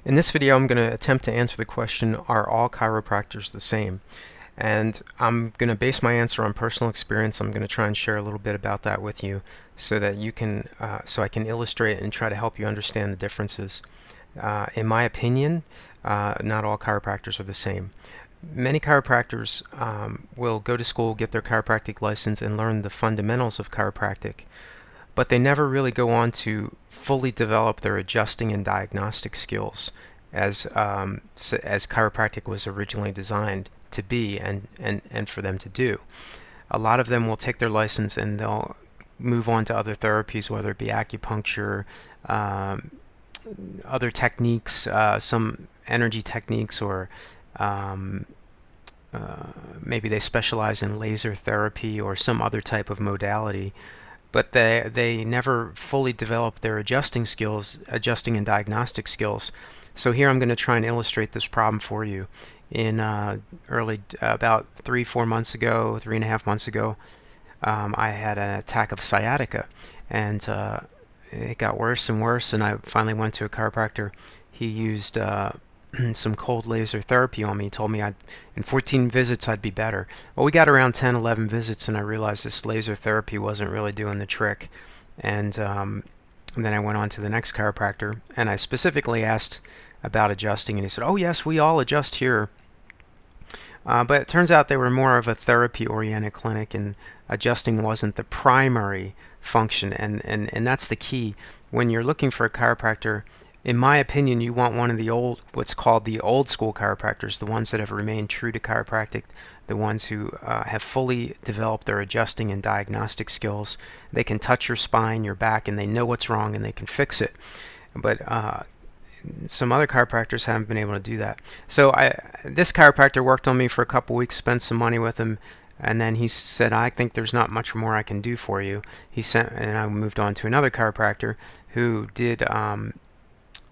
In this video, I'm going to attempt to answer the question, are all chiropractors the same? And I'm going to base my answer on personal experience. I'm going to try and share a little bit about that with you so that you can, so I can illustrate and try to help you understand the differences. In my opinion, not all chiropractors are the same. Many chiropractors will go to school, get their chiropractic license, and learn the fundamentals of chiropractic, but they never really go on to fully develop their adjusting and diagnostic skills as chiropractic was originally designed to be and for them to do. A lot of them will take their license and they'll move on to other therapies, whether it be acupuncture, other techniques, some energy techniques, or maybe they specialize in laser therapy or some other type of modality, but they never fully develop their adjusting and diagnostic skills. So here I'm going to try and illustrate this problem for you. In about 3-4 months ago, 3.5 months ago, I had an attack of sciatica, and it got worse and worse, and I finally went to a chiropractor. He used some cold laser therapy on me. He told me in 14 visits I'd be better. Well, we got around 10, 11 visits, and I realized this laser therapy wasn't really doing the trick. And then I went on to the next chiropractor, and I specifically asked about adjusting, and he said, "Oh yes, we all adjust here." But it turns out they were more of a therapy-oriented clinic, and adjusting wasn't the primary function, and that's the key. When you're looking for a chiropractor, in my opinion, you want one of the what's called the old school chiropractors, the ones that have remained true to chiropractic, the ones who have fully developed their adjusting and diagnostic skills. They can touch your spine, your back, and they know what's wrong and they can fix it. But some other chiropractors haven't been able to do that. So this chiropractor worked on me for a couple weeks, spent some money with him, and then he said, "I think there's not much more I can do for you." And I moved on to another chiropractor who did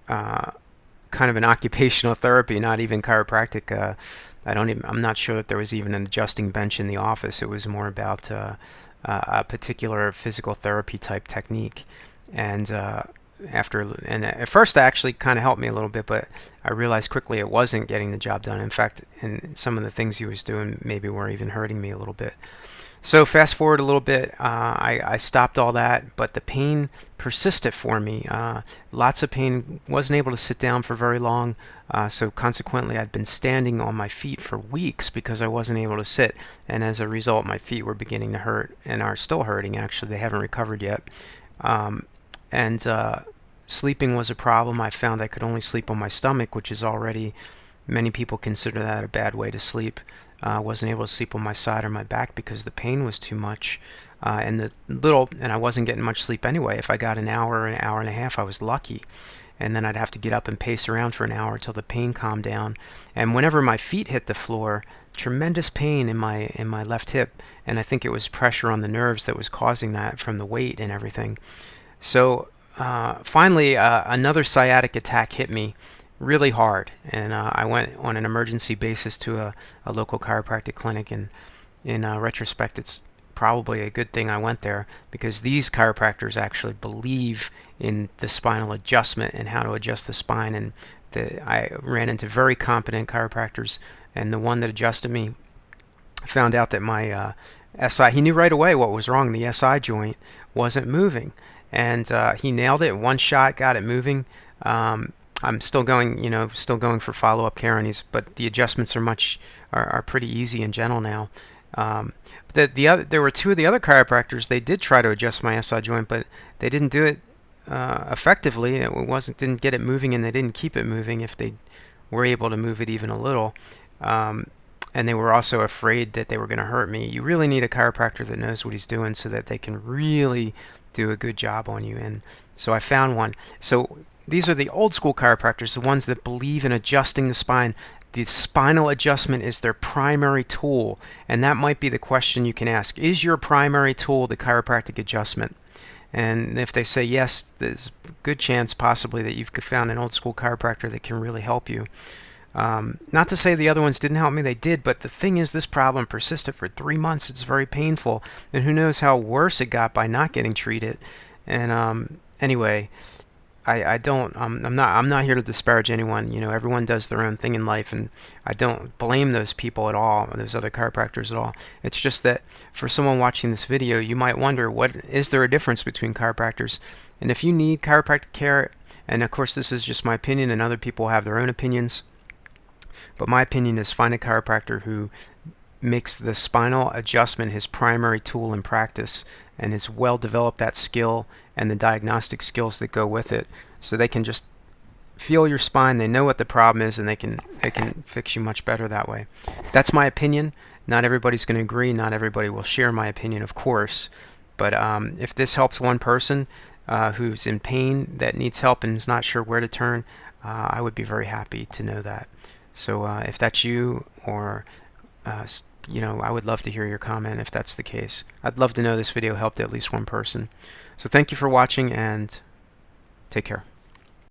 kind of an occupational therapy, not even chiropractic. I'm not sure that there was even an adjusting bench in the office. It was more about a particular physical therapy type technique. And at first, it actually kind of helped me a little bit, but I realized quickly it wasn't getting the job done. In fact, and some of the things he was doing maybe were even hurting me a little bit. So fast forward a little bit, I stopped all that, but the pain persisted for me. Lots of pain, wasn't able to sit down for very long, so consequently I'd been standing on my feet for weeks because I wasn't able to sit, and as a result my feet were beginning to hurt, and are still hurting actually. They haven't recovered yet. And sleeping was a problem. I found I could only sleep on my stomach, which is already, many people consider that a bad way to sleep. Wasn't able to sleep on my side or my back because the pain was too much, and I wasn't getting much sleep anyway. If I got an hour and a half, I was lucky, and then I'd have to get up and pace around for an hour until the pain calmed down. And whenever my feet hit the floor, tremendous pain in my left hip, and I think it was pressure on the nerves that was causing that from the weight and everything. So finally, another sciatic attack hit me really hard, and I went on an emergency basis to a local chiropractic clinic, and in retrospect it's probably a good thing I went there, because these chiropractors actually believe in the spinal adjustment and how to adjust the spine, and I ran into very competent chiropractors, and the one that adjusted me found out that my SI, he knew right away what was wrong. The SI joint wasn't moving, and he nailed it. One shot got it moving. I'm still going for follow-up care, but the adjustments are pretty easy and gentle now. There were two of the other chiropractors. They did try to adjust my SI joint, but they didn't do it effectively. Didn't get it moving, and they didn't keep it moving if they were able to move it even a little. And they were also afraid that they were going to hurt me. You really need a chiropractor that knows what he's doing so that they can really do a good job on you. And so I found one. So these are the old school chiropractors, the ones that believe in adjusting the spine. The spinal adjustment is their primary tool, and that might be the question you can ask. Is your primary tool the chiropractic adjustment? And if they say yes, there's a good chance possibly that you've found an old school chiropractor that can really help you. Not to say the other ones didn't help me, they did, but the thing is, this problem persisted for 3 months. It's very painful, and who knows how worse it got by not getting treated. And anyway, I don't I'm not here to disparage anyone. You know, everyone does their own thing in life, and I don't blame those people at all, those other chiropractors at all. It's just that for someone watching this video, you might wonder, what is there a difference between chiropractors? And if you need chiropractic care, and of course this is just my opinion and other people have their own opinions, but my opinion is find a chiropractor who makes the spinal adjustment his primary tool in practice and has well developed that skill and the diagnostic skills that go with it, so they can just feel your spine, they know what the problem is, and they can fix you much better that way. That's my opinion. Not everybody's going to agree, not everybody will share my opinion, of course, but if this helps one person who's in pain, that needs help and is not sure where to turn, I would be very happy to know that. So if that's you, or you know, I would love to hear your comment if that's the case. I'd love to know this video helped at least one person. So thank you for watching, and take care.